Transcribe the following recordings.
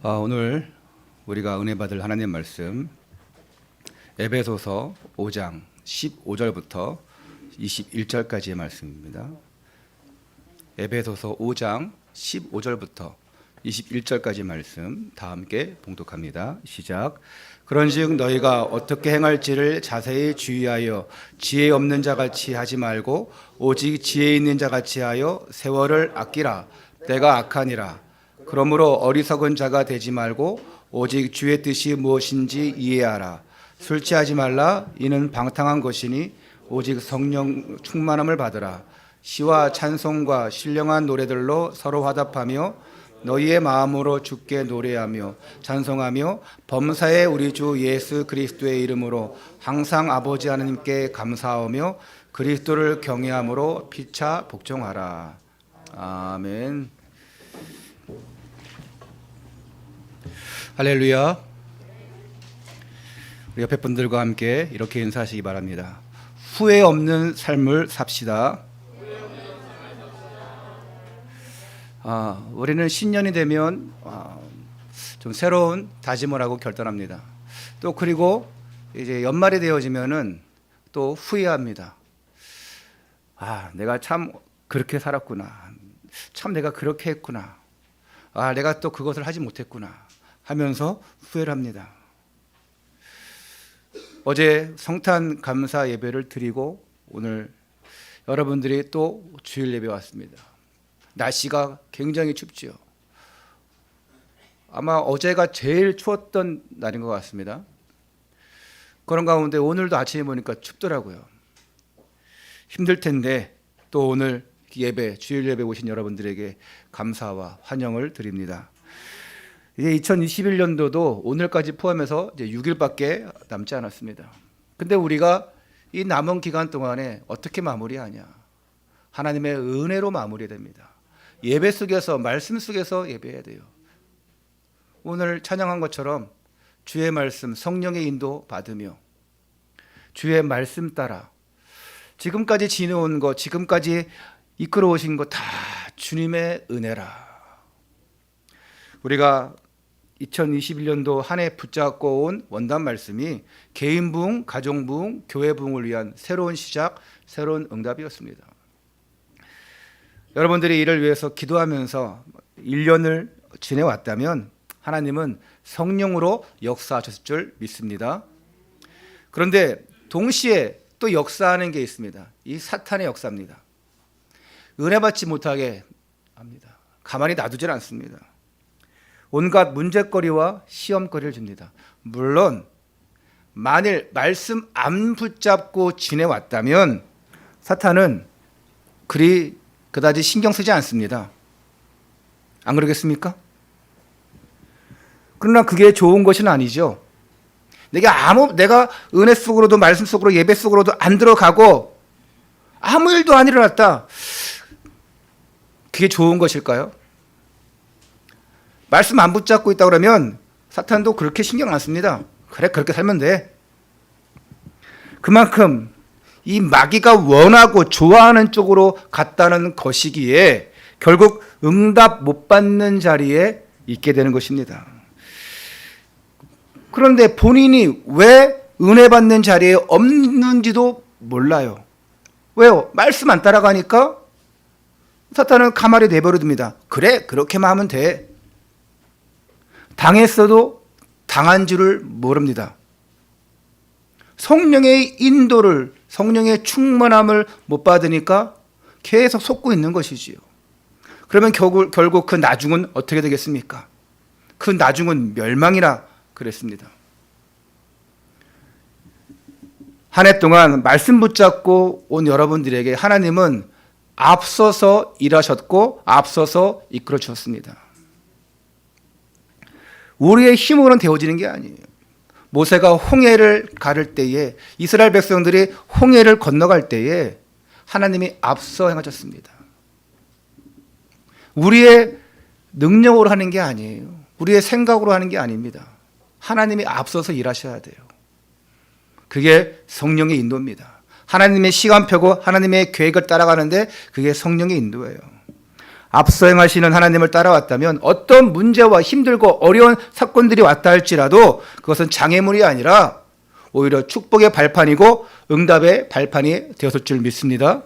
오늘 우리가 은혜 받을 하나님 말씀 에베소서 5장 15절부터 21절까지의 말씀입니다. 에베소서 5장 15절부터 21절까지 말씀 다 함께 봉독합니다. 시작. 그런즉 너희가 어떻게 행할지를 자세히 주의하여 지혜 없는 자같이 하지 말고 오직 지혜 있는 자같이 하여 세월을 아끼라. 때가 악하니라. 그러므로 어리석은 자가 되지 말고 오직 주의 뜻이 무엇인지 이해하라. 술 취하지 말라. 이는 방탕한 것이니 오직 성령 충만함을 받으라. 시와 찬송과 신령한 노래들로 서로 화답하며 너희의 마음으로 주께 노래하며 찬송하며 범사의 우리 주 예수 그리스도의 이름으로 항상 아버지 하나님께 감사하며 그리스도를 경외함으로 피차 복종하라. 아멘. 할렐루야. 우리 옆에 분들과 함께 이렇게 인사하시기 바랍니다. 후회 없는 삶을 삽시다. 우리는 신년이 되면 좀 새로운 다짐을 하고 결단합니다. 또 그리고 이제 연말이 되어지면은 또 후회합니다. 내가 참 그렇게 살았구나. 참 내가 그렇게 했구나. 내가 또 그것을 하지 못했구나 하면서 후회를 합니다. 어제 성탄 감사 예배를 드리고 오늘 여러분들이 또 주일 예배 왔습니다. 날씨가 굉장히 춥죠. 아마 어제가 제일 추웠던 날인 것 같습니다. 그런 가운데 오늘도 아침에 보니까 춥더라고요. 힘들 텐데 또 오늘 예배, 주일 예배 오신 여러분들에게 감사와 환영을 드립니다. 이제 2021년도도 오늘까지 포함해서 이제 6일밖에 남지 않았습니다. 근데 우리가 이 남은 기간 동안에 어떻게 마무리하냐? 하나님의 은혜로 마무리됩니다. 예배 속에서, 말씀 속에서 예배해야 돼요. 오늘 찬양한 것처럼 주의 말씀, 성령의 인도 받으며 주의 말씀 따라 지금까지 지내온 것, 지금까지 이끌어 오신 것 다 주님의 은혜라. 우리가 2021년도 한 해 붙잡고 온 원단 말씀이 개인 부흥, 가정 부흥, 교회 부흥을 위한 새로운 시작, 새로운 응답이었습니다. 여러분들이 이를 위해서 기도하면서 1년을 지내왔다면 하나님은 성령으로 역사하셨을 줄 믿습니다. 그런데 동시에 또 역사하는 게 있습니다. 이 사탄의 역사입니다. 은혜 받지 못하게 합니다. 가만히 놔두질 않습니다. 온갖 문제거리와 시험거리를 줍니다. 물론 만일 말씀 안 붙잡고 지내왔다면 사탄은 그다지 신경 쓰지 않습니다. 안 그러겠습니까? 그러나 그게 좋은 것은 아니죠. 내가 은혜 속으로도 말씀 속으로 예배 속으로도 안 들어가고 아무 일도 안 일어났다. 그게 좋은 것일까요? 말씀 안 붙잡고 있다 그러면 사탄도 그렇게 신경 안 씁니다. 그래, 그렇게 살면 돼. 그만큼 이 마귀가 원하고 좋아하는 쪽으로 갔다는 것이기에 결국 응답 못 받는 자리에 있게 되는 것입니다. 그런데 본인이 왜 은혜 받는 자리에 없는지도 몰라요. 왜요? 말씀 안 따라가니까 사탄은 가만히 내버려둡니다. 그래, 그렇게만 하면 돼. 당했어도 당한 줄을 모릅니다. 성령의 인도를, 성령의 충만함을 못 받으니까 계속 속고 있는 것이지요. 그러면 결국 그 나중은 어떻게 되겠습니까? 그 나중은 멸망이라 그랬습니다. 한 해 동안 말씀 붙잡고 온 여러분들에게 하나님은 앞서서 일하셨고 앞서서 이끌어 주셨습니다. 우리의 힘으로는 되어지는 게 아니에요. 모세가 홍해를 가를 때에, 이스라엘 백성들이 홍해를 건너갈 때에 하나님이 앞서 행하셨습니다. 우리의 능력으로 하는 게 아니에요. 우리의 생각으로 하는 게 아닙니다. 하나님이 앞서서 일하셔야 돼요. 그게 성령의 인도입니다. 하나님의 시간표고 하나님의 계획을 따라가는데 그게 성령의 인도예요. 앞서 행하시는 하나님을 따라왔다면 어떤 문제와 힘들고 어려운 사건들이 왔다 할지라도 그것은 장애물이 아니라 오히려 축복의 발판이고 응답의 발판이 되었을 줄 믿습니다.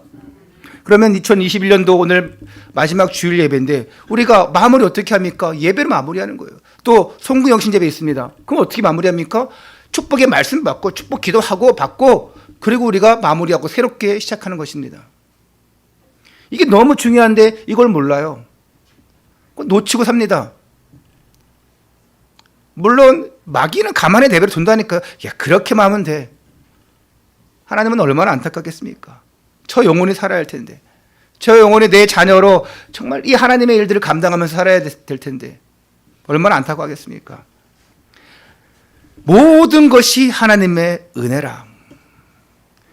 그러면 2021년도 오늘 마지막 주일 예배인데 우리가 마무리 어떻게 합니까? 예배로 마무리하는 거예요. 또 송구 영신 예배 있습니다. 그럼 어떻게 마무리합니까? 축복의 말씀 받고 축복 기도하고 받고 그리고 우리가 마무리하고 새롭게 시작하는 것입니다. 이게 너무 중요한데 이걸 몰라요. 놓치고 삽니다. 물론 마귀는 가만히 내버려 둔다니까요. 야, 그렇게만 하면 돼. 하나님은 얼마나 안타깝겠습니까? 저 영혼이 살아야 할 텐데, 저 영혼이 내 자녀로 정말 이 하나님의 일들을 감당하면서 살아야 될 텐데 얼마나 안타까워하겠습니까? 모든 것이 하나님의 은혜라.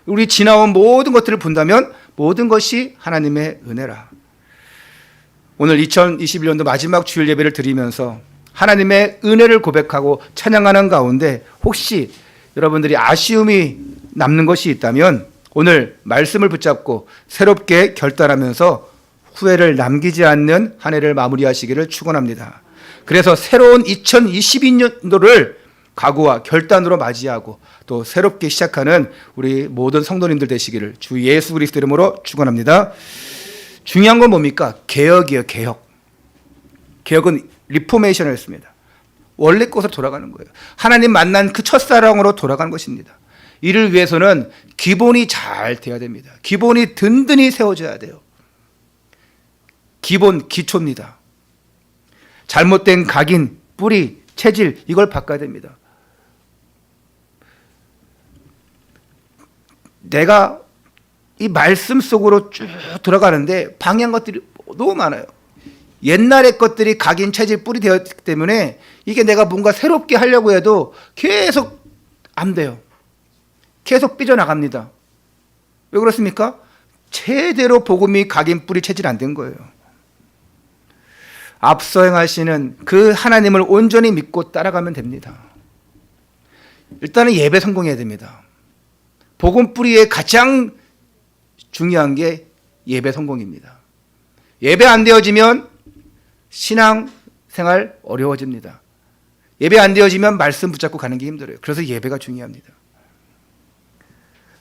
우리 지나온 모든 것들을 본다면 모든 것이 하나님의 은혜라. 오늘 2021년도 마지막 주일 예배를 드리면서 하나님의 은혜를 고백하고 찬양하는 가운데 혹시 여러분들이 아쉬움이 남는 것이 있다면 오늘 말씀을 붙잡고 새롭게 결단하면서 후회를 남기지 않는 한 해를 마무리하시기를 축원합니다. 그래서 새로운 2022년도를 각오와 결단으로 맞이하고 또 새롭게 시작하는 우리 모든 성도님들 되시기를 주 예수 그리스도 이름으로 축원합니다. 중요한 건 뭡니까? 개혁이에요. 개혁. 개혁은 리포메이션이었습니다. 원래 곳으로 돌아가는 거예요. 하나님 만난 그 첫사랑으로 돌아가는 것입니다. 이를 위해서는 기본이 잘 돼야 됩니다. 기본이 든든히 세워져야 돼요. 기본, 기초입니다. 잘못된 각인, 뿌리, 체질 이걸 바꿔야 됩니다. 내가 이 말씀 속으로 쭉 들어가는데 방향 것들이 너무 많아요. 옛날의 것들이 각인, 체질, 뿌리 되었기 때문에 이게 내가 뭔가 새롭게 하려고 해도 계속 안 돼요. 계속 삐져나갑니다. 왜 그렇습니까? 제대로 복음이 각인, 뿌리, 체질 안 된 거예요. 앞서 행하시는 그 하나님을 온전히 믿고 따라가면 됩니다. 일단은 예배 성공해야 됩니다. 복음 뿌리의 가장 중요한 게 예배 성공입니다. 예배 안 되어지면 신앙 생활 어려워집니다. 예배 안 되어지면 말씀 붙잡고 가는 게 힘들어요. 그래서 예배가 중요합니다.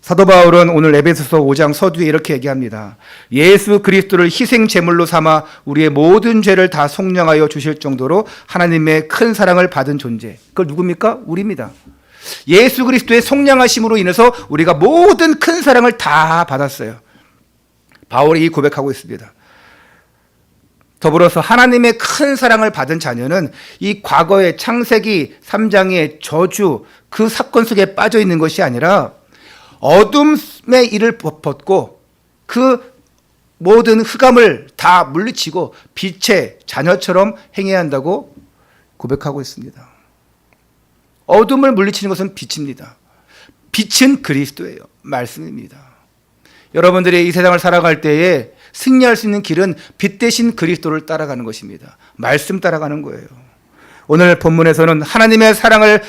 사도 바울은 오늘 에베소서 5장 서두에 이렇게 얘기합니다. 예수 그리스도를 희생 제물로 삼아 우리의 모든 죄를 다 속량하여 주실 정도로 하나님의 큰 사랑을 받은 존재. 그걸 누굽니까? 우리입니다. 예수 그리스도의 속량하심으로 인해서 우리가 모든 큰 사랑을 다 받았어요. 바울이 이 고백하고 있습니다. 더불어서 하나님의 큰 사랑을 받은 자녀는 이 과거의 창세기 3장의 저주 그 사건 속에 빠져 있는 것이 아니라 어둠의 일을 벗고 그 모든 흑암을 다 물리치고 빛의 자녀처럼 행해야 한다고 고백하고 있습니다. 어둠을 물리치는 것은 빛입니다. 빛은 그리스도예요. 말씀입니다. 여러분들이 이 세상을 살아갈 때에 승리할 수 있는 길은 빛 대신 그리스도를 따라가는 것입니다. 말씀 따라가는 거예요. 오늘 본문에서는 하나님의 사랑을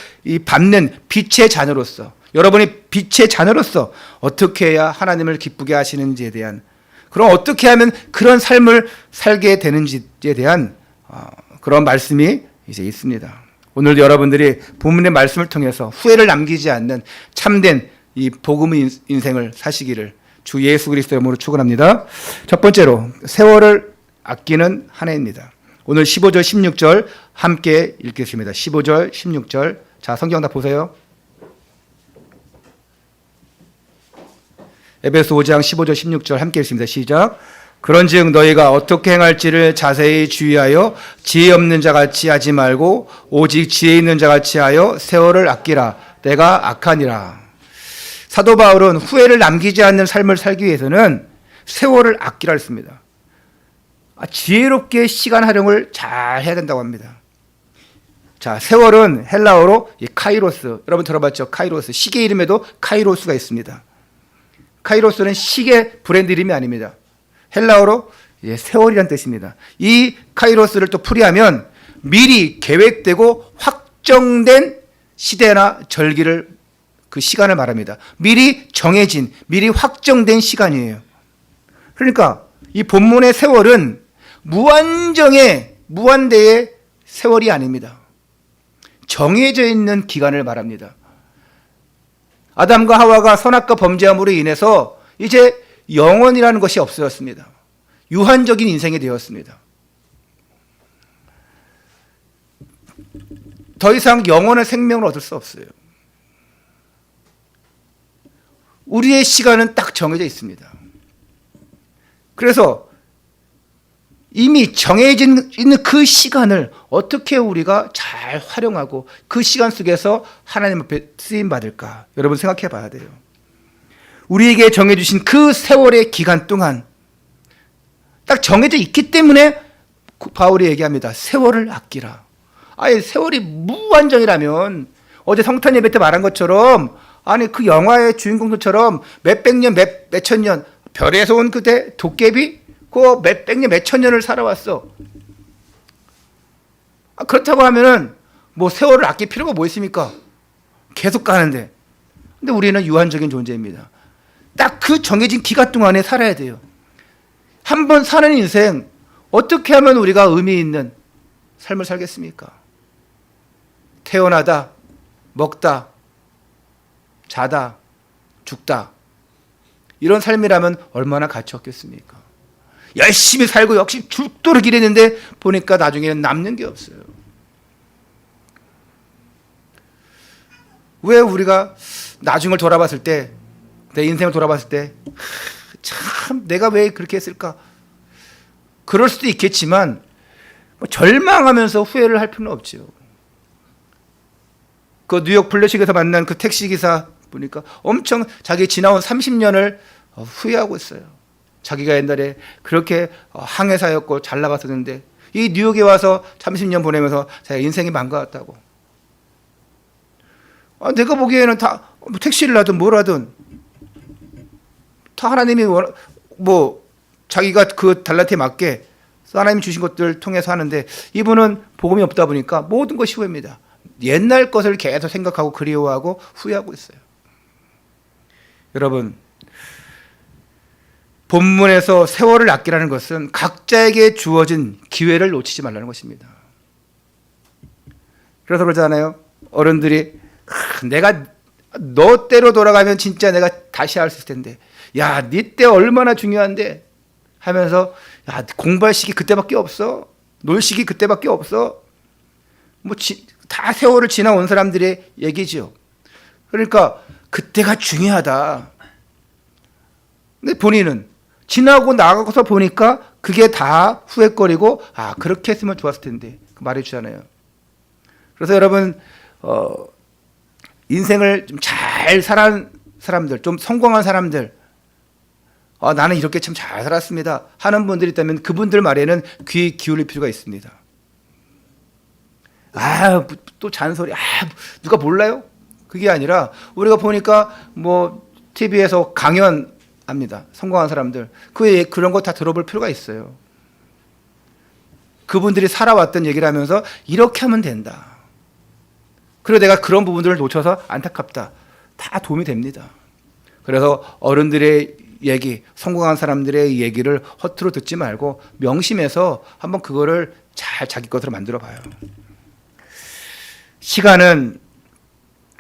받는 빛의 자녀로서 여러분이 빛의 자녀로서 어떻게 해야 하나님을 기쁘게 하시는지에 대한 그럼 어떻게 하면 그런 삶을 살게 되는지에 대한 그런 말씀이 이제 있습니다. 오늘도 여러분들이 본문의 말씀을 통해서 후회를 남기지 않는 참된 이 복음의 인생을 사시기를 주 예수 그리스도 이름으로 축원합니다. 첫 번째로 세월을 아끼는 한 해입니다. 오늘 15절 16절 함께 읽겠습니다. 15절 16절 자 성경 다 보세요. 에베소 5장 15절 16절 함께 읽습니다. 시작. 그런즉 너희가 어떻게 행할지를 자세히 주의하여 지혜 없는 자같이 하지 말고 오직 지혜 있는 자같이 하여 세월을 아끼라. 내가 악하니라. 사도 바울은 후회를 남기지 않는 삶을 살기 위해서는 세월을 아끼라 했습니다. 지혜롭게 시간 활용을 잘 해야 된다고 합니다. 자, 세월은 헬라어로 카이로스. 여러분 들어봤죠? 카이로스. 시계 이름에도 카이로스가 있습니다. 카이로스는 시계 브랜드 이름이 아닙니다. 헬라어로 세월이란 뜻입니다. 이 카이로스를 또 풀이하면 미리 계획되고 확정된 시대나 절기를 그 시간을 말합니다. 미리 정해진, 미리 확정된 시간이에요. 그러니까 이 본문의 세월은 무한대의 세월이 아닙니다. 정해져 있는 기간을 말합니다. 아담과 하와가 선악과 범죄함으로 인해서 이제 영원이라는 것이 없어졌습니다. 유한적인 인생이 되었습니다. 더 이상 영원의 생명을 얻을 수 없어요. 우리의 시간은 딱 정해져 있습니다. 그래서 이미 정해져 있는 그 시간을 어떻게 우리가 잘 활용하고 그 시간 속에서 하나님 앞에 쓰임받을까? 여러분 생각해 봐야 돼요. 우리에게 정해주신 그 세월의 기간 동안 딱 정해져 있기 때문에 바울이 얘기합니다. 세월을 아끼라. 아예 세월이 무한정이라면 어제 성탄 예배 때 말한 것처럼 아니 그 영화의 주인공들처럼 몇백 년, 몇천 년 별에서 온 그대 도깨비 그 몇백 년, 몇천 년을 살아왔어. 그렇다고 하면은 뭐 세월을 아낄 필요가 뭐 있습니까? 계속 가는데. 근데 우리는 유한적인 존재입니다. 딱 그 정해진 기간 동안에 살아야 돼요. 한 번 사는 인생 어떻게 하면 우리가 의미 있는 삶을 살겠습니까? 태어나다, 먹다, 자다, 죽다. 이런 삶이라면 얼마나 가치 없겠습니까? 열심히 살고 역시 죽도록 일했는데 보니까 나중에는 남는 게 없어요. 왜 우리가 나중을 돌아봤을 때, 내 인생을 돌아봤을 때, 참 내가 왜 그렇게 했을까? 그럴 수도 있겠지만 절망하면서 후회를 할 필요는 없지요. 그 뉴욕 플래식에서 만난 그 택시기사 보니까 엄청 자기 지나온 30년을 후회하고 있어요. 자기가 옛날에 그렇게 항해사였고 잘 나갔었는데 이 뉴욕에 와서 30년 보내면서 자기 인생이 망가졌다고. 내가 보기에는 다 택시를 하든 뭘 하든 다 하나님이 뭐 자기가 그 달란트에 맞게 하나님이 주신 것들을 통해서 하는데 이분은 복음이 없다 보니까 모든 것이 후회입니다. 옛날 것을 계속 생각하고 그리워하고 후회하고 있어요. 여러분, 본문에서 세월을 아끼라는 것은 각자에게 주어진 기회를 놓치지 말라는 것입니다. 그래서 그러잖아요. 어른들이 내가 너 때로 돌아가면 진짜 내가 다시 할 수 있을 텐데 야, 네 때 얼마나 중요한데 하면서 야, 공부할 시기 그때밖에 없어. 놀 시기 그때밖에 없어. 다 세월을 지나온 사람들의 얘기죠. 그러니까 그때가 중요하다. 근데 본인은 지나고 나가서 보니까 그게 다 후회거리고 그렇게 했으면 좋았을 텐데 말해주잖아요. 그래서 여러분 인생을 좀 잘 살아온 사람들, 좀 성공한 사람들, 나는 이렇게 참 잘 살았습니다 하는 분들이 있다면 그분들 말에는 귀 기울일 필요가 있습니다. 또 잔소리, 누가 몰라요? 그게 아니라 우리가 보니까 뭐 TV에서 강연합니다. 성공한 사람들. 그런 거 다 들어볼 필요가 있어요. 그분들이 살아왔던 얘기를 하면서 이렇게 하면 된다. 그리고 내가 그런 부분들을 놓쳐서 안타깝다. 다 도움이 됩니다. 그래서 어른들의 얘기, 성공한 사람들의 얘기를 허투루 듣지 말고 명심해서 한번 그거를 잘 자기 것으로 만들어 봐요. 시간은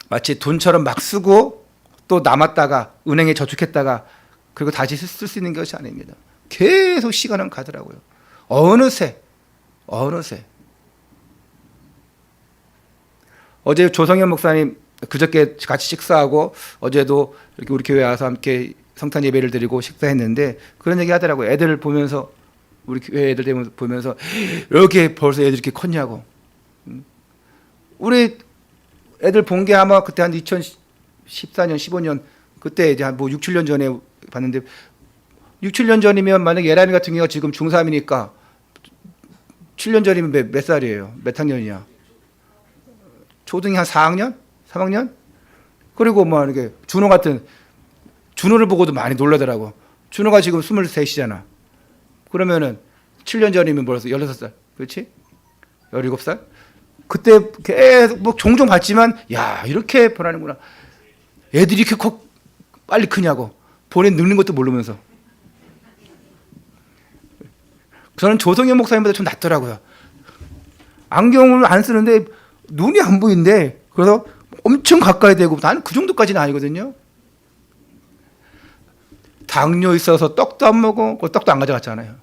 마치 돈처럼 막 쓰고 또 남았다가 은행에 저축했다가 그리고 다시 쓸 수 있는 것이 아닙니다. 계속 시간은 가더라고요. 어느새 어제 조성현 목사님 그저께 같이 식사하고 어제도 이렇게 우리 교회 와서 함께 성탄 예배를 드리고 식사했는데 그런 얘기 하더라고요. 애들 보면서 우리 교회 애들 보면서 이렇게 벌써 애들이 이렇게 컸냐고. 우리 애들 본 게 아마 그때 한 2014년, 15년 그때 이제 한 뭐 6, 7년 전에 봤는데 6, 7년 전이면 만약 예람이 같은 경우가 지금 중3이니까 7년 전이면 몇 살이에요? 몇 학년이냐? 초등이 한 4학년? 3학년? 그리고 뭐 이렇게 준호를 보고도 많이 놀라더라고. 준호가 지금 23이잖아. 그러면은 7년 전이면 벌써 16살. 그렇지? 17살? 그때 계속 뭐 종종 봤지만 야, 이렇게 변하는구나. 애들이 이렇게 빨리 크냐고. 본인 늙는 것도 모르면서. 저는 조성현 목사님보다 좀 낫더라고요. 안경을 안 쓰는데 눈이 안 보이는데 그래서 엄청 가까이 대고 나는 그 정도까지는 아니거든요. 당뇨 있어서 떡도 안 먹어. 그 떡도 안 가져갔잖아요.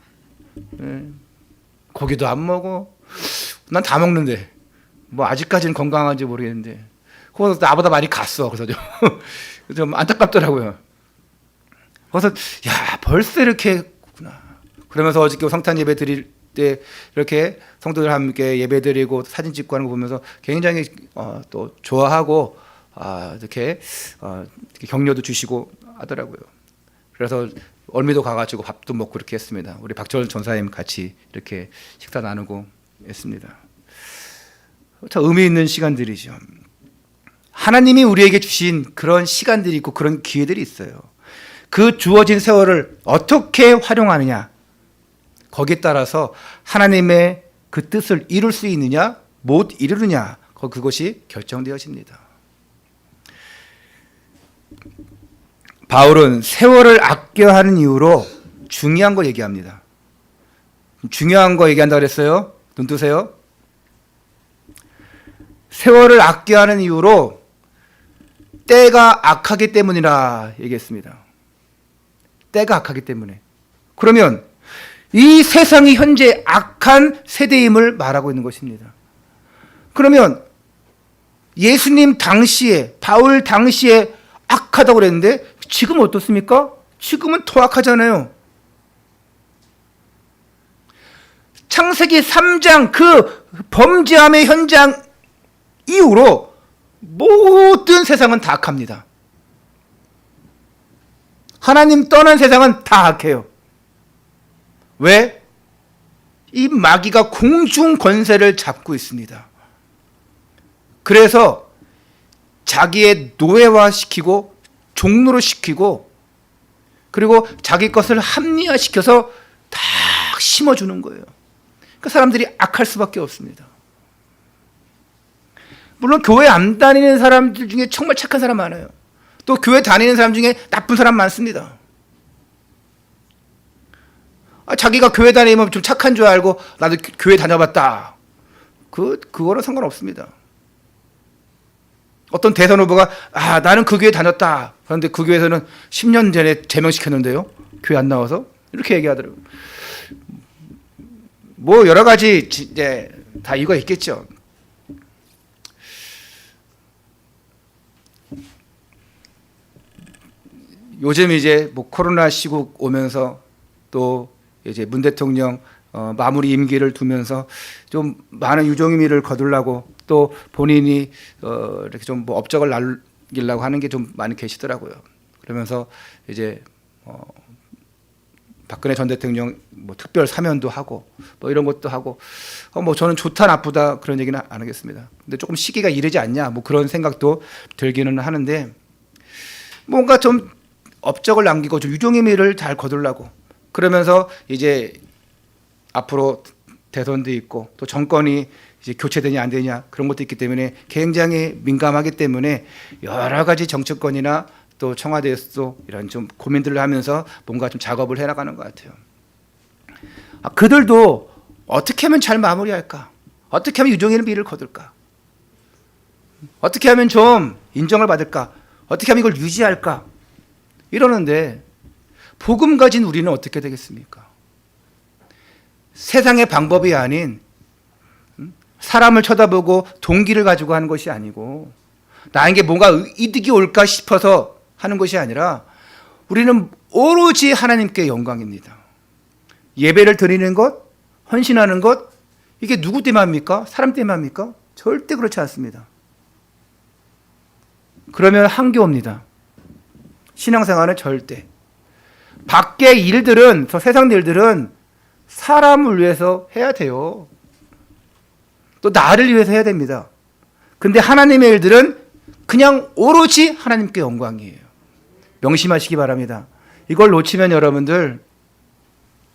고기도 안 먹어. 난 다 먹는데 뭐 아직까지는 건강한지 모르겠는데 그래서 나보다 많이 갔어. 그래서 좀 안타깝더라고요. 그래서 야 벌써 이렇게 했구나. 그러면서 어저께 성탄 예배 드릴 때 이렇게 성도들 함께 예배 드리고 사진 찍고 하는 거 보면서 굉장히 또 좋아하고 이렇게 격려도 주시고 하더라고요. 그래서 얼미도 가가지고 밥도 먹고 이렇게 했습니다. 우리 박철 전사님 같이 이렇게 식사 나누고 했습니다. 참 의미 있는 시간들이죠. 하나님이 우리에게 주신 그런 시간들이 있고 그런 기회들이 있어요. 그 주어진 세월을 어떻게 활용하느냐, 거기에 따라서 하나님의 그 뜻을 이룰 수 있느냐 못 이루느냐 그것이 결정되어집니다. 바울은 세월을 아껴야 하는 이유로 중요한 거 얘기합니다. 중요한 거 얘기한다 그랬어요. 눈 뜨세요. 세월을 아껴야 하는 이유로 때가 악하기 때문이라 얘기했습니다. 때가 악하기 때문에. 그러면 이 세상이 현재 악한 세대임을 말하고 있는 것입니다. 그러면 예수님 당시에, 바울 당시에 악하다고 그랬는데 지금 어떻습니까? 지금은 더 악하잖아요. 창세기 3장 그 범죄함의 현장 이후로 모든 세상은 다 악합니다. 하나님 떠난 세상은 다 악해요. 왜? 이 마귀가 공중 권세를 잡고 있습니다. 그래서 자기의 노예화시키고 종로로 시키고 그리고 자기 것을 합리화시켜서 다 심어주는 거예요. 그 사람들이 악할 수밖에 없습니다. 물론 교회 안 다니는 사람들 중에 정말 착한 사람 많아요. 또 교회 다니는 사람 중에 나쁜 사람 많습니다. 자기가 교회 다니면 좀 착한 줄 알고 나도 교회 다녀봤다. 그거랑 상관없습니다. 어떤 대선 후보가 나는 그 교회 다녔다. 그런데 그 교회에서는 10년 전에 제명시켰는데요. 교회 안 나와서 이렇게 얘기하더라고요. 뭐 여러 가지 이제 다 이유가 있겠죠. 요즘 이제 뭐 코로나 시국 오면서 또 이제 문 대통령 마무리 임기를 두면서 좀 많은 유종의미를 거두려고 또 본인이 이렇게 좀 뭐 업적을 남기려고 하는 게 좀 많이 계시더라고요. 그러면서 이제 박근혜 전 대통령 뭐 특별 사면도 하고 뭐 이런 것도 하고 뭐 저는 좋다 나쁘다 그런 얘기는 안 하겠습니다. 근데 조금 시기가 이르지 않냐 뭐 그런 생각도 들기는 하는데 뭔가 좀 업적을 남기고 좀 유종의미를 잘 거두려고 그러면서 이제 앞으로 대선도 있고 또 정권이 이제 교체되냐 안 되냐 그런 것도 있기 때문에 굉장히 민감하기 때문에 여러 가지 정치권이나 또 청와대에서도 이런 좀 고민들을 하면서 뭔가 좀 작업을 해나가는 것 같아요. 그들도 어떻게 하면 잘 마무리할까? 어떻게 하면 유종의미를 거둘까? 어떻게 하면 좀 인정을 받을까? 어떻게 하면 이걸 유지할까? 이러는데 복음 가진 우리는 어떻게 되겠습니까? 세상의 방법이 아닌 사람을 쳐다보고 동기를 가지고 하는 것이 아니고 나에게 뭔가 이득이 올까 싶어서 하는 것이 아니라 우리는 오로지 하나님께 영광입니다. 예배를 드리는 것, 헌신하는 것 이게 누구 때문에 합니까? 사람 때문에 합니까? 절대 그렇지 않습니다. 그러면 한계옵니다. 신앙생활은 절대. 밖의 일들은, 저 세상 일들은 사람을 위해서 해야 돼요. 또 나를 위해서 해야 됩니다. 근데 하나님의 일들은 그냥 오로지 하나님께 영광이에요. 명심하시기 바랍니다. 이걸 놓치면 여러분들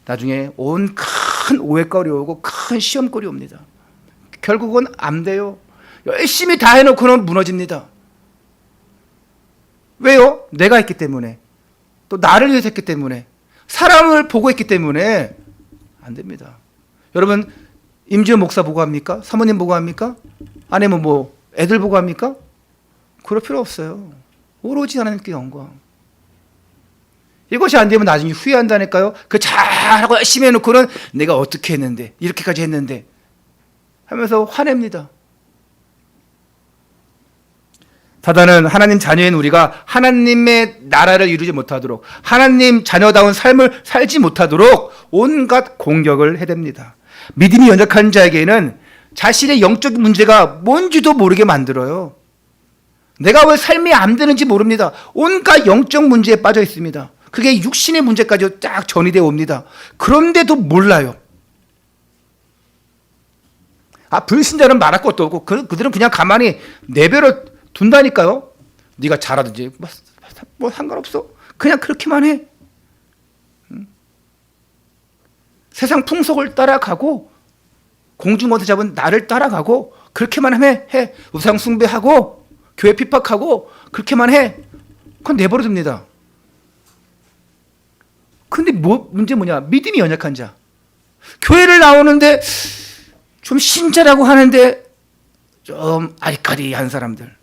나중에 온 큰 오해거리 오고 큰 시험거리 옵니다. 결국은 안 돼요. 열심히 다 해놓고는 무너집니다. 왜요? 내가 했기 때문에 또 나를 위해서 했기 때문에 사람을 보고 했기 때문에 안 됩니다. 여러분 임지훈 목사 보고 합니까? 사모님 보고 합니까? 아니면 뭐 애들 보고 합니까? 그럴 필요 없어요. 오로지 하나님께 영광. 이것이 안 되면 나중에 후회한다니까요. 그 잘하고 열심히 해놓고는 내가 어떻게 했는데 이렇게까지 했는데 하면서 화냅니다. 사단은 하나님 자녀인 우리가 하나님의 나라를 이루지 못하도록 하나님 자녀다운 삶을 살지 못하도록 온갖 공격을 해댑니다. 믿음이 연약한 자에게는 자신의 영적 문제가 뭔지도 모르게 만들어요. 내가 왜 삶이 안 되는지 모릅니다. 온갖 영적 문제에 빠져 있습니다. 그게 육신의 문제까지 딱 전이되어 옵니다. 그런데도 몰라요. 불신자는 말할 것도 없고 그들은 그냥 가만히 내버려 둔다니까요. 네가 잘하든지 뭐 상관없어. 그냥 그렇게만 해. 세상 풍속을 따라가고 공중어태 잡은 나를 따라가고 그렇게만 해. 우상 숭배하고 교회 핍박하고 그렇게만 해. 그건 내버려 둡니다. 근데 문제 뭐냐? 믿음이 연약한 자. 교회를 나오는데 좀 신자라고 하는데 좀 아리까리한 사람들.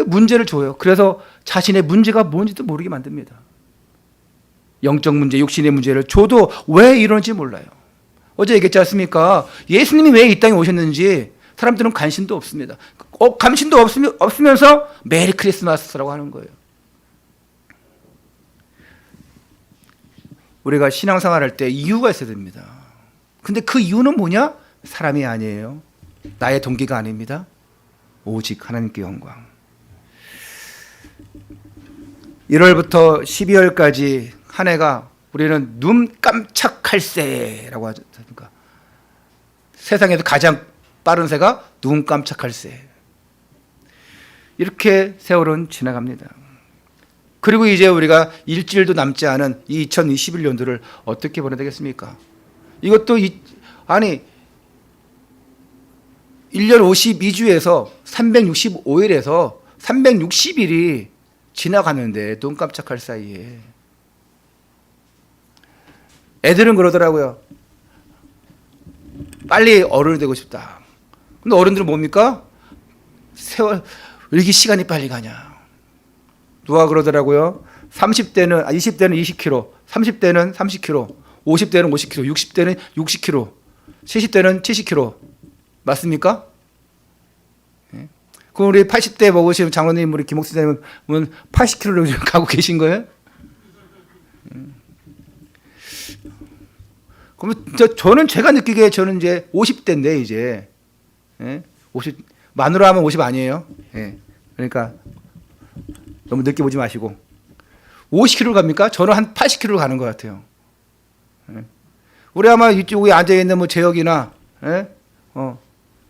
문제를 줘요. 그래서 자신의 문제가 뭔지도 모르게 만듭니다. 영적 문제, 육신의 문제를 줘도 왜 이러는지 몰라요. 어제 얘기했지 않습니까? 예수님이 왜 이 땅에 오셨는지 사람들은 관심도 없습니다. 관심도 없으면서 메리 크리스마스라고 하는 거예요. 우리가 신앙생활 할 때 이유가 있어야 됩니다. 근데 그 이유는 뭐냐? 사람이 아니에요. 나의 동기가 아닙니다. 오직 하나님께 영광. 1월부터 12월까지 한 해가 우리는 눈 깜짝할 새라고 하지 않습니까? 세상에서 가장 빠른 새가 눈 깜짝할 새. 이렇게 세월은 지나갑니다. 그리고 이제 우리가 일주일도 남지 않은 이 2021년도를 어떻게 보내야 되겠습니까? 이것도 1년 52주에서 365일에서 360일이 지나가는데 눈 깜짝할 사이에 애들은 그러더라고요. 빨리 어른이 되고 싶다. 근데 어른들은 뭡니까? 왜 이렇게 시간이 빨리 가냐. 누가 그러더라고요. 30대는 20대는 20kg, 30대는 30kg, 50대는 50kg, 60대는 60kg, 70대는 70kg. 맞습니까? 그럼 우리 80대 먹으시는 장로님, 우리 김목사님은 80kg로 가고 계신 거예요? 그럼 저는 제가 느끼기에 저는 이제 50대인데 이제 50 만으로 하면 50 아니에요? 그러니까 너무 늦게 보지 마시고 50kg 갑니까? 저는 한 80kg 가는 것 같아요. 우리 아마 이쪽에 앉아 있는 뭐 재혁이나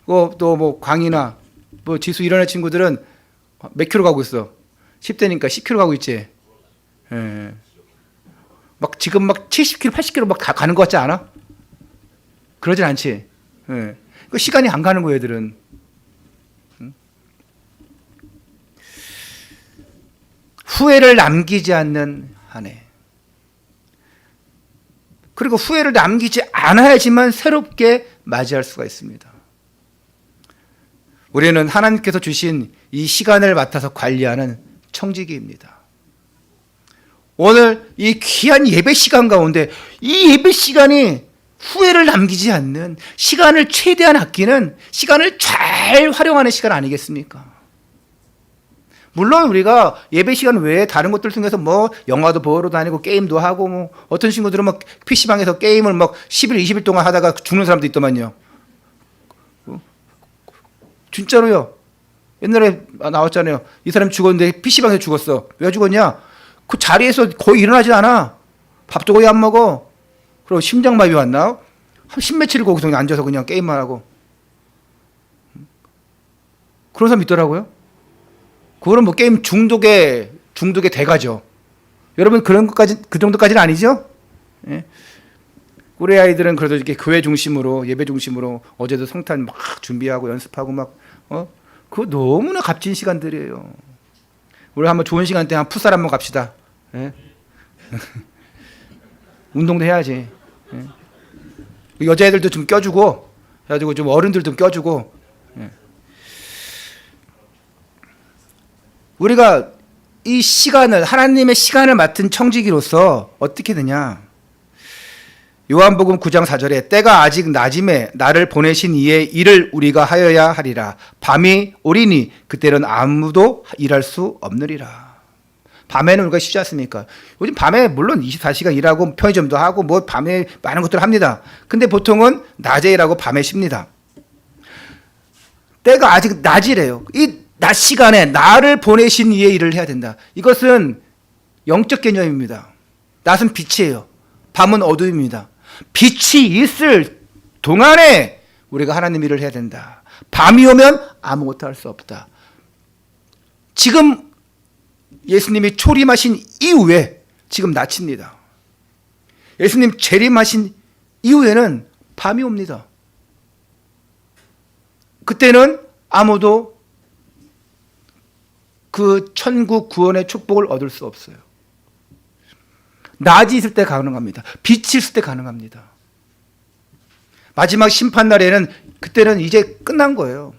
또 뭐 광이나 뭐 지수 이런 친구들은 몇 킬로 가고 있어? 10대니까 10킬로 가고 있지. 막 지금 막 70킬로, 80킬로 막 다 가는 것 같지 않아? 그러진 않지. 그 시간이 안 가는 거예요, 애들은. 후회를 남기지 않는 한 해. 그리고 후회를 남기지 않아야지만 새롭게 맞이할 수가 있습니다. 우리는 하나님께서 주신 이 시간을 맡아서 관리하는 청지기입니다. 오늘 이 귀한 예배 시간 가운데 이 예배 시간이 후회를 남기지 않는 시간을 최대한 아끼는 시간을 잘 활용하는 시간 아니겠습니까? 물론 우리가 예배 시간 외에 다른 것들 통해서 뭐 영화도 보러 다니고 게임도 하고 뭐 어떤 친구들은 막 PC방에서 게임을 막 10일, 20일 동안 하다가 죽는 사람도 있더만요. 진짜로요. 옛날에 나왔잖아요. 이 사람 죽었는데 PC방에서 죽었어. 왜 죽었냐? 그 자리에서 거의 일어나지 않아. 밥도 거의 안 먹어. 그리고 심장마비 왔나? 한 십몇칠 거기서 그냥 앉아서 그냥 게임만 하고. 그런 사람 있더라고요. 그거는 뭐 게임 중독의 대가죠. 여러분 그런 것까지 그 정도까지는 아니죠? 예. 우리 아이들은 그래도 이렇게 교회 중심으로 예배 중심으로 어제도 성탄 막 준비하고 연습하고 막 그거 너무나 값진 시간들이에요. 우리 한번 좋은 시간 때 한 풋살 한번 갑시다. 예? 운동도 해야지. 예. 여자애들도 좀 껴주고 해가지고 좀 어른들도 좀 껴주고. 예. 우리가 이 시간을 하나님의 시간을 맡은 청지기로서 어떻게 되냐? 요한복음 9장 4절에 때가 아직 낮임에 나를 보내신 이의 일을 우리가 하여야 하리라. 밤이 오리니 그때는 아무도 일할 수 없느리라. 밤에는 우리가 쉬지 않습니까? 요즘 밤에 물론 24시간 일하고 편의점도 하고 뭐 밤에 많은 것들을 합니다. 근데 보통은 낮에 일하고 밤에 쉽니다. 때가 아직 낮이래요. 이 낮 시간에 나를 보내신 이의 일을 해야 된다. 이것은 영적 개념입니다. 낮은 빛이에요. 밤은 어두움입니다. 빛이 있을 동안에 우리가 하나님 일을 해야 된다. 밤이 오면 아무것도 할 수 없다. 지금 예수님이 초림하신 이후에 지금 낮입니다. 예수님 재림하신 이후에는 밤이 옵니다. 그때는 아무도 그 천국 구원의 축복을 얻을 수 없어요. 낮이 있을 때 가능합니다. 빛이 있을 때 가능합니다. 마지막 심판날에는 그때는 이제 끝난 거예요.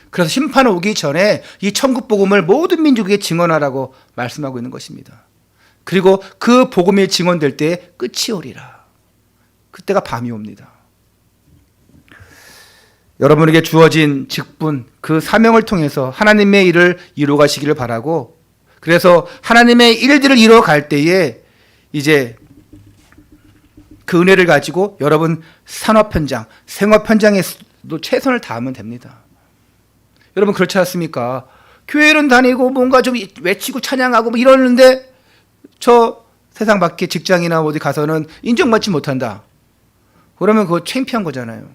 그래서 심판 오기 전에 이 천국 복음을 모든 민족에게 증언하라고 말씀하고 있는 것입니다. 그리고 그 복음이 증언될 때 끝이 오리라. 그때가 밤이 옵니다. 여러분에게 주어진 직분, 그 사명을 통해서 하나님의 일을 이루어 가시기를 바라고, 그래서 하나님의 일들을 이루어 갈 때에 이제 그 은혜를 가지고 여러분 산업 현장, 생업 현장에서도 최선을 다하면 됩니다. 여러분 그렇지 않습니까? 교회는 다니고 뭔가 좀 외치고 찬양하고 뭐 이러는데 저 세상 밖에 직장이나 어디 가서는 인정받지 못한다. 그러면 그거 창피한 거잖아요.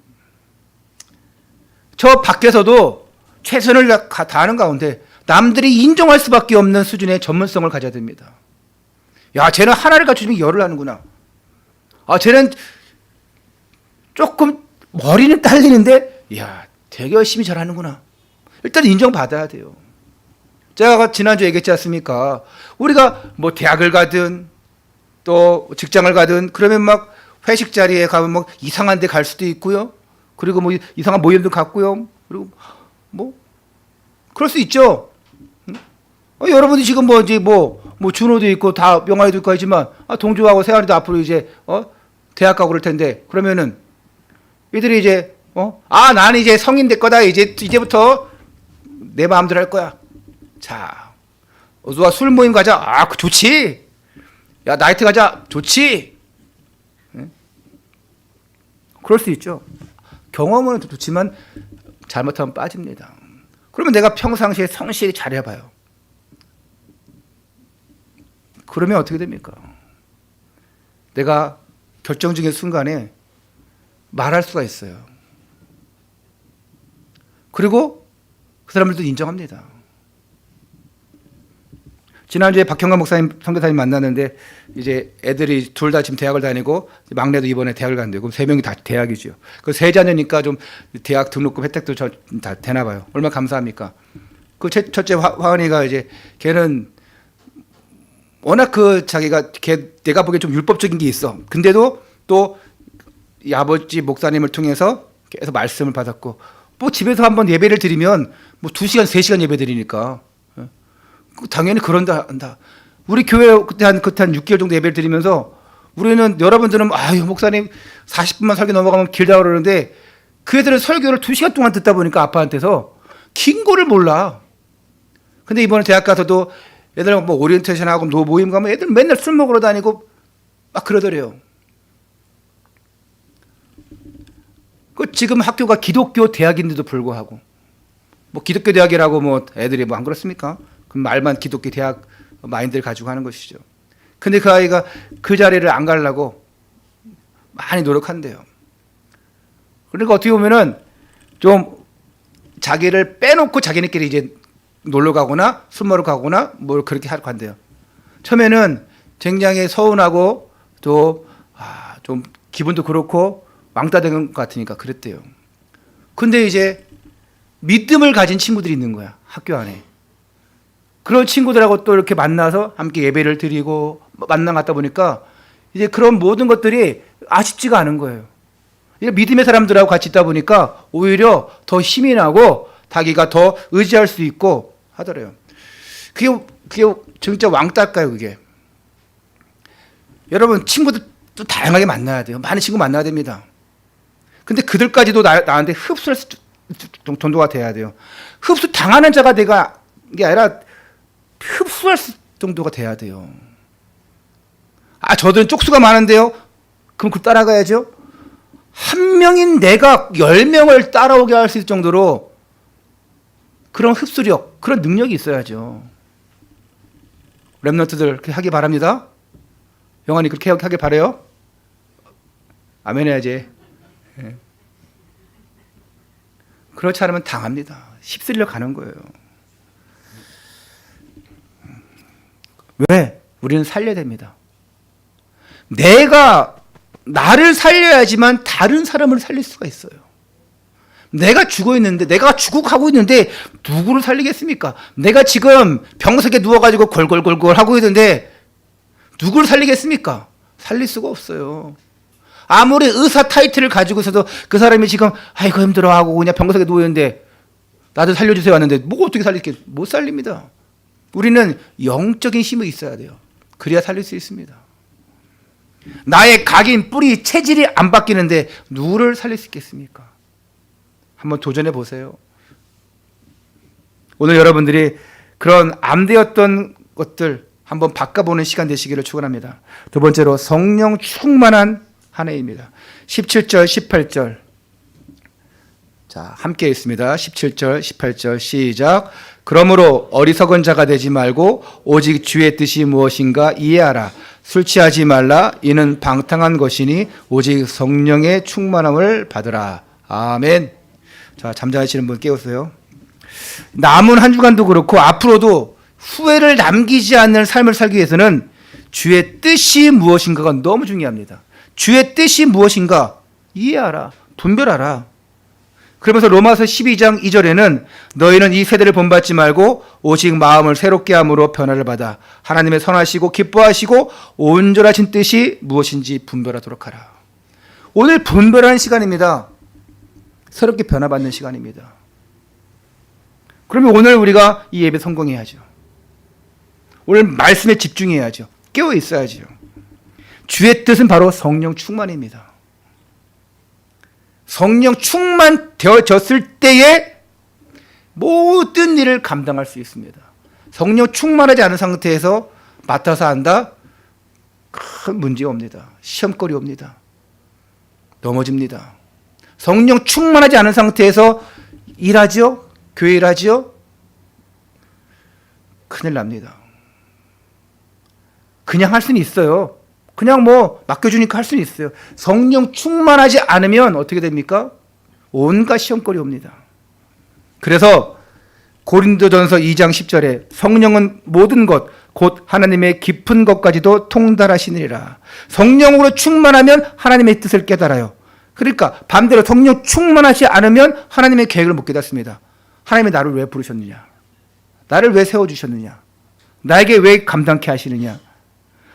저 밖에서도 최선을 다하는 가운데 남들이 인정할 수밖에 없는 수준의 전문성을 가져야 됩니다. 야, 쟤는 하나를 갖추면 열을 하는구나. 아, 쟤는 조금 머리는 딸리는데, 야, 되게 열심히 잘하는구나. 일단 인정받아야 돼요. 제가 지난주에 얘기했지 않습니까? 우리가 뭐 대학을 가든 또 직장을 가든 그러면 막 회식 자리에 가면 뭐 이상한 데 갈 수도 있고요. 그리고 뭐 이상한 모임도 갔고요. 그리고 뭐 그럴 수 있죠. 여러분이 지금 뭐 이제 뭐 준호도 있고 다 명화에도 있고 하지만 동주하고 세환이도 앞으로 이제 대학 가고 그럴 텐데 그러면은 이들이 이제 나는 이제 성인 될 거다. 이제부터 내 마음대로 할 거야. 자, 누가 술 모임 가자. 좋지. 야, 나이트 가자. 좋지. 네? 그럴 수 있죠. 경험은 좋지만 잘못하면 빠집니다. 그러면 내가 평상시에 성실히 잘해봐요. 그러면 어떻게 됩니까? 내가 결정적인 순간에 말할 수가 있어요. 그리고 그 사람들도 인정합니다. 지난주에 박형관 목사님, 선교사님 만났는데 이제 애들이 둘 다 지금 대학을 다니고 막내도 이번에 대학을 간대요. 그럼 세 명이 다 대학이죠. 그 세 자녀니까 좀 대학 등록금 혜택도 다 되나 봐요. 얼마나 감사합니까? 그 첫째 화은이가 이제 걔는 워낙 자기가 내가 보기엔 좀 율법적인 게 있어. 근데도 또 이 아버지 목사님을 통해서 계속 말씀을 받았고 뭐 집에서 한번 예배를 드리면 뭐 2시간, 3시간 예배 드리니까 당연히 그런다 한다. 우리 교회 그때 한 6개월 정도 예배를 드리면서 우리는 여러분들은 목사님 40분만 설교 넘어가면 길다고 그러는데 그 애들은 설교를 2시간 동안 듣다 보니까 아빠한테서 긴 거를 몰라. 근데 이번에 대학 가서도 애들 뭐 오리엔테이션하고 모임 가면 애들 맨날 술 먹으러 다니고 막 그러더래요. 지금 학교가 기독교 대학인데도 불구하고 뭐 기독교 대학이라고 뭐 애들이 뭐 안 그렇습니까? 그 말만 기독교 대학 마인드를 가지고 하는 것이죠. 근데 그 아이가 그 자리를 안 가려고 많이 노력한대요. 그러니까 어떻게 보면은 좀 자기를 빼놓고 자기네끼리 이제 놀러 가거나 술 먹으러 가거나 뭘 그렇게 하러 간대요. 처음에는 굉장히 서운하고 또 좀 기분도 그렇고 왕따 된 것 같으니까 그랬대요. 근데 이제 믿음을 가진 친구들이 있는 거야, 학교 안에. 그런 친구들하고 또 이렇게 만나서 함께 예배를 드리고 만나 갔다 보니까 이제 그런 모든 것들이 아쉽지가 않은 거예요. 이게 믿음의 사람들하고 같이 있다 보니까 오히려 더 힘이 나고 자기가 더 의지할 수 있고 하더래요. 그게 진짜 왕따일까요, 그게? 여러분, 친구들도 다양하게 만나야 돼요. 많은 친구 만나야 됩니다. 근데 그들까지도 나한테 흡수할 정도가 돼야 돼요. 흡수 당하는 자가 내가 이게 아니라 흡수할 정도가 돼야 돼요. 아, 저들은 쪽수가 많은데요? 그럼 그 따라가야죠? 한 명인 내가 10명을 따라오게 할 수 있을 정도로 그런 흡수력, 그런 능력이 있어야죠. 랩런트들 그렇게 하기 바랍니다. 영환이 그렇게 하길 바라요? 아멘 해야지. 예. 그렇지 않으면 당합니다. 휩쓸려 가는 거예요. 왜? 우리는 살려야 됩니다. 내가 나를 살려야지만 다른 사람을 살릴 수가 있어요. 내가 죽어 있는데, 내가 죽어가고 있는데 누구를 살리겠습니까? 내가 지금 병석에 누워가지고 골골골골 하고 있는데 누구를 살리겠습니까? 살릴 수가 없어요. 아무리 의사 타이틀을 가지고 있어도 그 사람이 지금 아이고 힘들어 하고 그냥 병석에 누워 있는데 나도 살려주세요 하는데 뭐 어떻게 살릴게? 못 살립니다. 우리는 영적인 힘이 있어야 돼요. 그래야 살릴 수 있습니다. 나의 각인, 뿌리, 체질이 안 바뀌는데 누구를 살릴 수 있겠습니까? 한번 도전해 보세요. 오늘 여러분들이 그런 안 되었던 것들 한번 바꿔보는 시간 되시기를 축원합니다. 두 번째로 성령 충만한 한 해입니다. 17절, 18절. 자, 함께 있습니다. 17절, 18절 시작. 그러므로 어리석은 자가 되지 말고 오직 주의 뜻이 무엇인가 이해하라. 술 취하지 말라. 이는 방탕한 것이니 오직 성령의 충만함을 받으라. 아멘. 자, 잠자시는 분 깨우세요. 남은 한 주간도 그렇고 앞으로도 후회를 남기지 않는 삶을 살기 위해서는 주의 뜻이 무엇인가가 너무 중요합니다. 주의 뜻이 무엇인가 이해하라. 분별하라. 그러면서 로마서 12장 2절에는 너희는 이 세대를 본받지 말고 오직 마음을 새롭게 함으로 변화를 받아 하나님의 선하시고 기뻐하시고 온전하신 뜻이 무엇인지 분별하도록 하라. 오늘 분별하는 시간입니다. 새롭게 변화받는 시간입니다. 그러면 오늘 우리가 이 예배 성공해야죠. 오늘 말씀에 집중해야죠. 깨어 있어야죠. 주의 뜻은 바로 성령 충만입니다. 성령 충만되어졌을 때에 모든 일을 감당할 수 있습니다. 성령 충만하지 않은 상태에서 맡아서 한다? 큰 문제 옵니다. 시험거리 옵니다. 넘어집니다. 성령 충만하지 않은 상태에서 일하죠? 교회 일하죠? 큰일 납니다. 그냥 할 수는 있어요. 그냥 뭐 맡겨주니까 할 수는 있어요. 성령 충만하지 않으면 어떻게 됩니까? 온갖 시험거리 옵니다. 그래서 고린도전서 2장 10절에 성령은 모든 것 곧 하나님의 깊은 것까지도 통달하시느니라. 성령으로 충만하면 하나님의 뜻을 깨달아요. 그러니까 반대로 성령 충만하지 않으면 하나님의 계획을 못 깨닫습니다. 하나님이 나를 왜 부르셨느냐? 나를 왜 세워주셨느냐? 나에게 왜 감당케 하시느냐?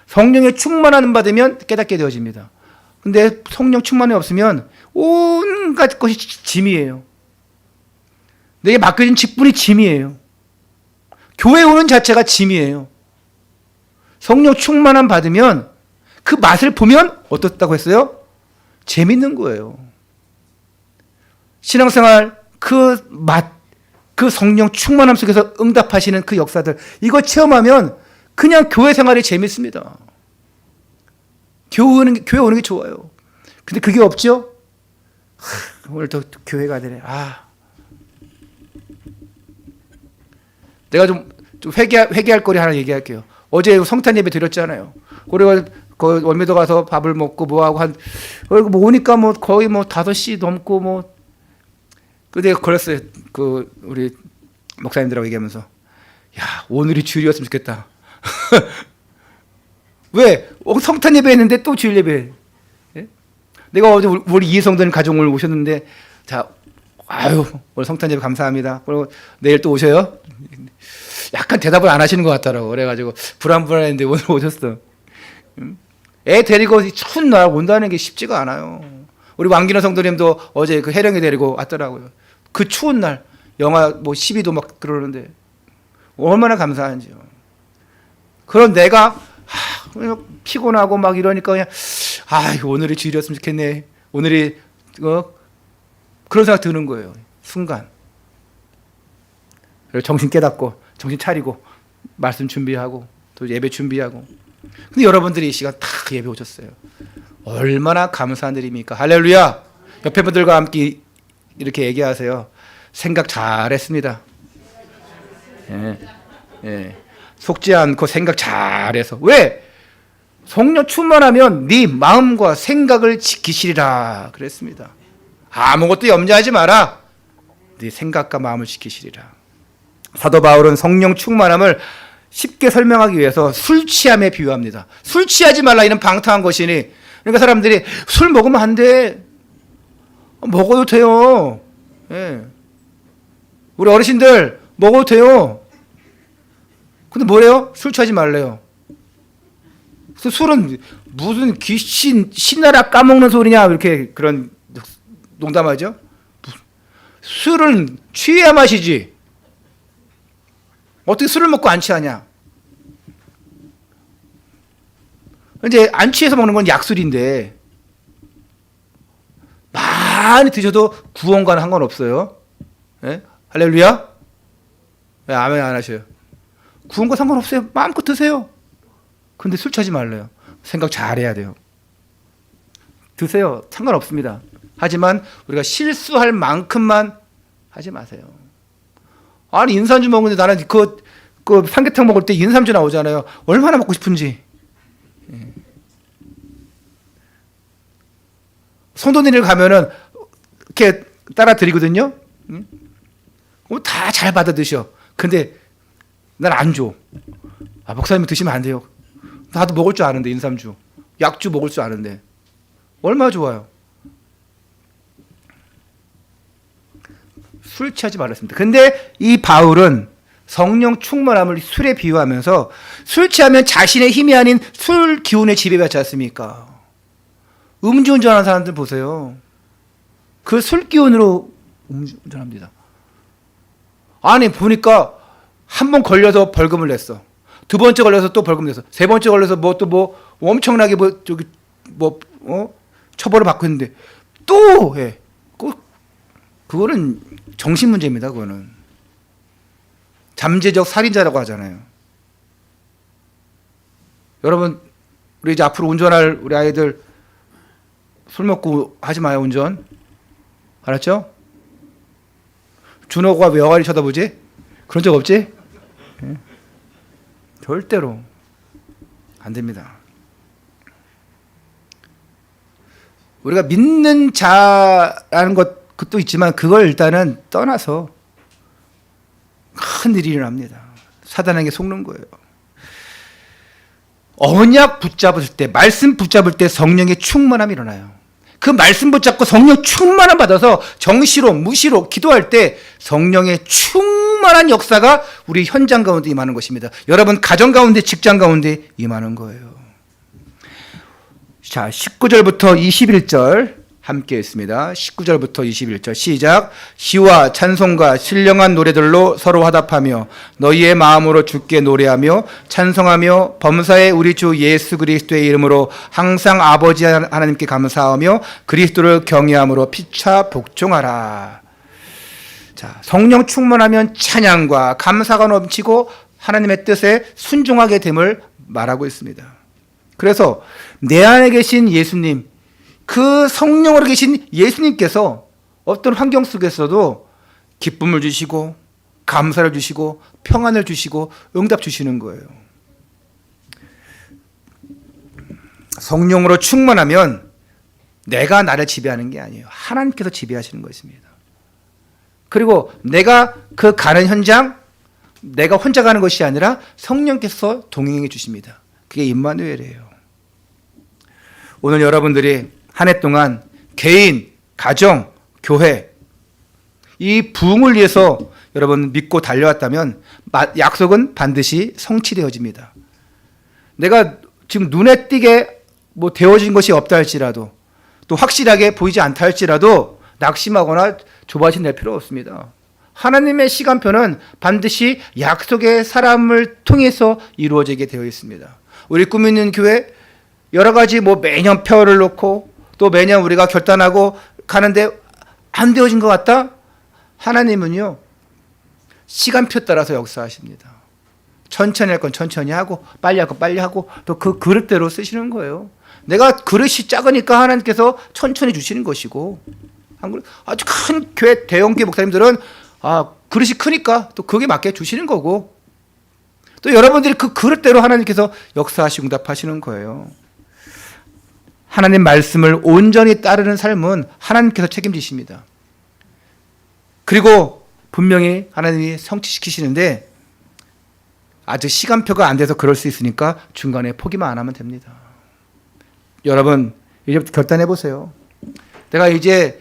성령의 충만함을 받으면 깨닫게 되어집니다. 근데 성령 충만이 없으면 온갖 것이 짐이에요. 내게 맡겨진 직분이 짐이에요. 교회 오는 자체가 짐이에요. 성령 충만함 받으면 그 맛을 보면 어떻다고 했어요? 재밌는 거예요. 신앙생활 그 맛, 그 성령 충만함 속에서 응답하시는 그 역사들 이거 체험하면 그냥 교회 생활이 재밌습니다. 교회 오는 게 좋아요. 근데 그게 없죠? 오늘 또 교회 가야 되네. 내가 좀 회개할 거리 하나 얘기할게요. 어제 성탄 예배 드렸잖아요. 그래가 그 월미도 가서 밥을 먹고 뭐하고 뭐 오니까 뭐 거의 뭐 5시 넘고 뭐 근데 걸렸어요. 그 우리 목사님들하고 얘기하면서 야 오늘이 주일이었으면 좋겠다. 왜? 성탄 예배 했는데 또 주일 예배. 예? 내가 어제 우리 이성돈 가족을 오셨는데 자 아유 오늘 성탄 예배 감사합니다. 그리고 내일 또 오셔요. 약간 대답을 안 하시는 것 같더라고. 그래가지고 불안불안했는데 오늘 오셨어. 애 데리고 이 추운 날 온다는 게 쉽지가 않아요. 우리 왕기나 성도님도 어제 그 해령이 데리고 왔더라고요. 그 추운 날 영하 뭐 12도 막 그러는데 얼마나 감사한지요. 그런 내가 피곤하고 막 이러니까 그냥 이거 오늘이 주일이었으면 좋겠네. 오늘이 그런 생각 드는 거예요. 순간. 그래서 정신 깨닫고 정신 차리고 말씀 준비하고 또 예배 준비하고. 근데 여러분들이 이 시간 다 예배 오셨어요. 얼마나 감사한 일입니까? 할렐루야. 옆에 분들과 함께 이렇게 얘기하세요. 생각 잘했습니다. 예. 속지 않고 생각 잘해서. 왜? 성령 충만하면 네 마음과 생각을 지키시리라 그랬습니다. 아무것도 염려하지 마라. 네 생각과 마음을 지키시리라. 사도 바울은 성령 충만함을 쉽게 설명하기 위해서 술 취함에 비유합니다. 술 취하지 말라 이는 방탕한 것이니. 그러니까 사람들이 술 먹으면 안 돼. 먹어도 돼요. 예. 우리 어르신들 먹어도 돼요. 근데 뭐래요? 술 취하지 말래요. 술은 무슨 귀신 신나라 까먹는 소리냐 이렇게 그런 농담하죠. 술은 취해야 마시지. 어떻게 술을 먹고 안 취하냐? 이제 안 취해서 먹는 건 약술인데 많이 드셔도 구원과는 상관없어요. 예? 할렐루야? 왜 아멘 안 하셔요? 구원과 상관없어요. 마음껏 드세요. 근데 술 취하지 말래요. 생각 잘해야 돼요. 드세요. 상관없습니다. 하지만 우리가 실수할 만큼만 하지 마세요. 아니 인삼주 먹는데 나는 그 삼계탕 먹을 때 인삼주 나오잖아요. 얼마나 먹고 싶은지. 성도님들 가면은 이렇게 따라 드리거든요. 다 잘 받아 드셔. 근데 난 안 줘. 목사님이 드시면 안 돼요. 나도 먹을 줄 아는데 인삼주, 약주 먹을 줄 아는데 얼마나 좋아요. 술 취하지 말았습니다. 근데 이 바울은 성령 충만함을 술에 비유하면서 술 취하면 자신의 힘이 아닌 술 기운에 지배받지 않습니까? 음주운전하는 사람들 보세요. 그 술 기운으로 음주운전합니다. 아니 보니까 한 번 걸려서 벌금을 냈어. 두 번째 걸려서 또 벌금 냈어. 세 번째 걸려서 엄청나게 처벌을 받고 있는데 또 해. 그거는 정신 문제입니다. 그거는 잠재적 살인자라고 하잖아요. 여러분, 우리 이제 앞으로 운전할 우리 아이들 술 먹고 하지 마요, 운전. 알았죠? 준호가 왜 영화를 쳐다보지? 그런 적 없지? 네. 절대로 안 됩니다. 우리가 믿는 자라는 것도 있지만 그걸 일단은 떠나서 큰 일이 일어납니다. 사단에게 속는 거예요. 언약 붙잡을 때, 말씀 붙잡을 때 성령의 충만함이 일어나요. 그 말씀 붙잡고 성령 충만함 받아서 정시로 무시로 기도할 때 성령의 충만한 역사가 우리 현장 가운데 임하는 것입니다. 여러분 가정 가운데 직장 가운데 임하는 거예요. 자, 19절부터 21절 함께 읽습니다. 19절부터 21절 시작. 시와 찬송과 신령한 노래들로 서로 화답하며 너희의 마음으로 주께 노래하며 찬송하며 범사의 우리 주 예수 그리스도의 이름으로 항상 아버지 하나님께 감사하며 그리스도를 경외함으로 피차 복종하라. 자, 성령 충만하면 찬양과 감사가 넘치고 하나님의 뜻에 순종하게 됨을 말하고 있습니다. 그래서 내 안에 계신 예수님, 그 성령으로 계신 예수님께서 어떤 환경 속에서도 기쁨을 주시고 감사를 주시고 평안을 주시고 응답 주시는 거예요. 성령으로 충만하면 내가 나를 지배하는 게 아니에요. 하나님께서 지배하시는 것입니다. 그리고 내가 그 가는 현장, 내가 혼자 가는 것이 아니라 성령께서 동행해 주십니다. 그게 임마누엘이에요. 오늘 여러분들이 한 해 동안 개인, 가정, 교회 이 부흥을 위해서 여러분 믿고 달려왔다면 약속은 반드시 성취되어집니다. 내가 지금 눈에 띄게 뭐 되어진 것이 없다 할지라도 또 확실하게 보이지 않다 할지라도 낙심하거나 조바심 낼 필요 없습니다. 하나님의 시간표는 반드시 약속의 사람을 통해서 이루어지게 되어 있습니다. 우리 꿈 있는 교회 여러 가지 뭐 매년 표를 놓고 또 매년 우리가 결단하고 가는데 안 되어진 것 같다? 하나님은요, 시간표 따라서 역사하십니다. 천천히 할 건 천천히 하고 빨리 할 건 빨리 하고 또 그 그릇대로 쓰시는 거예요. 내가 그릇이 작으니까 하나님께서 천천히 주시는 것이고, 아주 큰 교회 대형교회 목사님들은 그릇이 크니까 또 그게 맞게 주시는 거고, 또 여러분들이 그 그릇대로 하나님께서 역사하시고 응답하시는 거예요. 하나님 말씀을 온전히 따르는 삶은 하나님께서 책임지십니다. 그리고 분명히 하나님이 성취시키시는데 아직 시간표가 안 돼서 그럴 수 있으니까 중간에 포기만 안 하면 됩니다. 여러분 이제부터 결단해 보세요. 내가 이제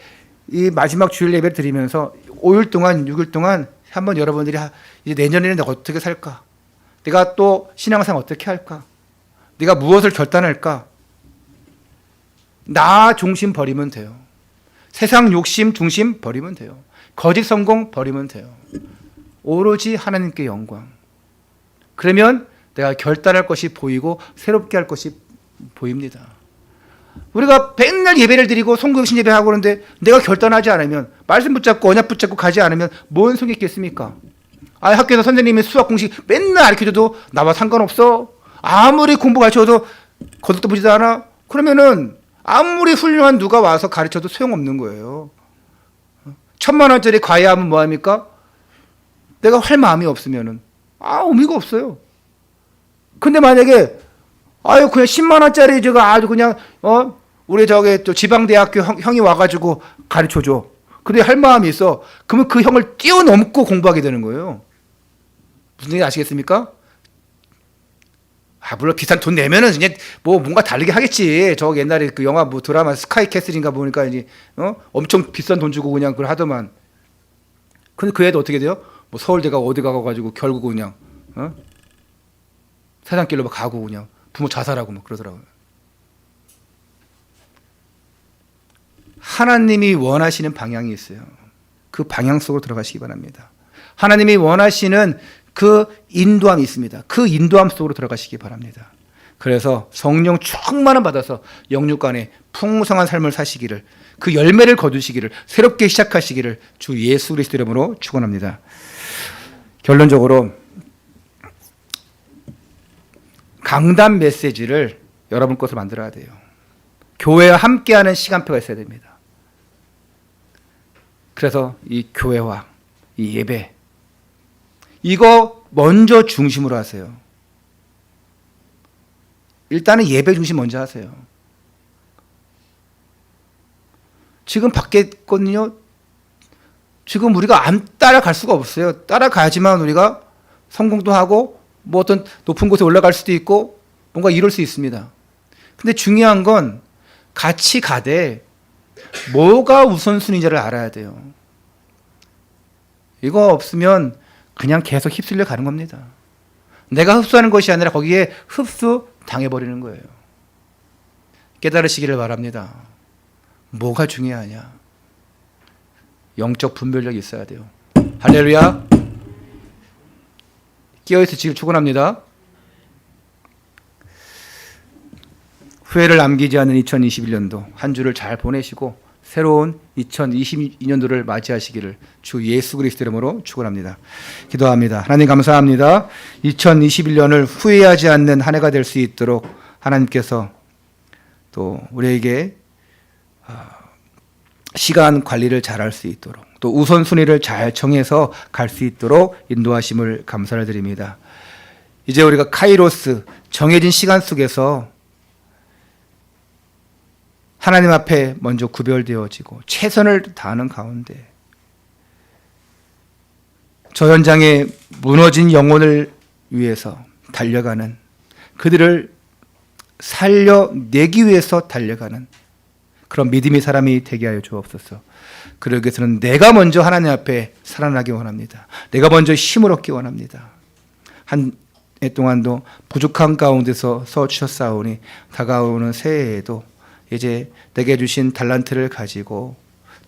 이 마지막 주일 예배를 드리면서 5일 동안 6일 동안 한번 여러분들이 이제 내년에는 내가 어떻게 살까? 내가 또 신앙생활 어떻게 할까? 내가 무엇을 결단할까? 나 중심 버리면 돼요. 세상 욕심 중심 버리면 돼요. 거짓 성공 버리면 돼요. 오로지 하나님께 영광. 그러면 내가 결단할 것이 보이고 새롭게 할 것이 보입니다. 우리가 맨날 예배를 드리고 성교육신 예배하고 그러는데 내가 결단하지 않으면, 말씀 붙잡고 언약 붙잡고 가지 않으면 뭔 속이 있겠습니까? 학교에서 선생님이 수학 공식 맨날 가르쳐줘도 나와 상관없어. 아무리 공부 가르쳐도 거들떠 보지도 않아. 그러면은 아무리 훌륭한 누가 와서 가르쳐도 소용없는 거예요. 1,000만 원짜리 과외하면 뭐합니까? 내가 할 마음이 없으면은 의미가 없어요. 근데 만약에 그냥 10만 원짜리 제가 아주 그냥 우리 저기 또 지방대학교 형이 와가지고 가르쳐줘. 근데 할 마음이 있어. 그러면 그 형을 뛰어넘고 공부하게 되는 거예요. 무슨 얘기 아시겠습니까? 물론 비싼 돈 내면은 이제 뭐 뭔가 다르게 하겠지. 저 옛날에 그 영화 뭐 드라마 스카이캐슬인가 보니까 이제 엄청 비싼 돈 주고 그냥 그걸 하더만. 근데 그 애도 어떻게 돼요? 뭐 서울대가 어디 가가지고 결국 그냥 세상길로 막 가고 그냥 부모 자살하고 막 그러더라고요. 하나님이 원하시는 방향이 있어요. 그 방향 속으로 들어가시기 바랍니다. 하나님이 원하시는 그 인도함이 있습니다. 그 인도함 속으로 들어가시기 바랍니다. 그래서 성령 충만함 받아서 영육간에 풍성한 삶을 사시기를, 그 열매를 거두시기를, 새롭게 시작하시기를 주 예수 그리스도 이름으로 축원합니다. 결론적으로 강단 메시지를 여러분 것으로 만들어야 돼요. 교회와 함께하는 시간표가 있어야 됩니다. 그래서 이 교회와 이 예배, 이거 먼저 중심으로 하세요. 일단은 예배 중심 먼저 하세요. 지금 바뀌었거든요. 지금 우리가 안 따라갈 수가 없어요. 따라가야지만 우리가 성공도 하고 뭐 어떤 높은 곳에 올라갈 수도 있고 뭔가 이룰 수 있습니다. 근데 중요한 건 같이 가되 뭐가 우선순위인지를 알아야 돼요. 이거 없으면 그냥 계속 휩쓸려 가는 겁니다. 내가 흡수하는 것이 아니라 거기에 흡수 당해버리는 거예요. 깨달으시기를 바랍니다. 뭐가 중요하냐? 영적 분별력이 있어야 돼요. 할렐루야. 깨어있으시길 축원합니다. 후회를 남기지 않는 2021년도 한 주를 잘 보내시고 새로운 2022년도를 맞이하시기를 주 예수 그리스도 이름으로 축원합니다. 기도합니다. 하나님 감사합니다. 2021년을 후회하지 않는 한 해가 될 수 있도록 하나님께서 또 우리에게 시간 관리를 잘할 수 있도록, 또 우선순위를 잘 정해서 갈 수 있도록 인도하심을 감사를 드립니다. 이제 우리가 카이로스, 정해진 시간 속에서 하나님 앞에 먼저 구별되어지고 최선을 다하는 가운데 저 현장에 무너진 영혼을 위해서 달려가는, 그들을 살려내기 위해서 달려가는 그런 믿음의 사람이 되게 하여 주옵소서. 그러기 위해서는 내가 먼저 하나님 앞에 살아나기 원합니다. 내가 먼저 힘을 얻기 원합니다. 한 동안도 부족한 가운데서 써 주셨사오니 다가오는 새해에도 이제 내게 주신 달란트를 가지고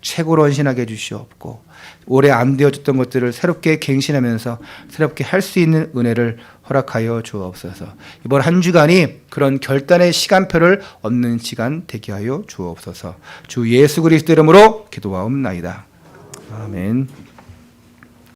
최고로 헌신하게 해주시옵고 올해 안 되어졌던 것들을 새롭게 갱신하면서 새롭게 할 수 있는 은혜를 허락하여 주옵소서. 이번 한 주간이 그런 결단의 시간표를 얻는 시간 되게 하여 주옵소서. 주 예수 그리스도 이름으로 기도하옵나이다. 아멘.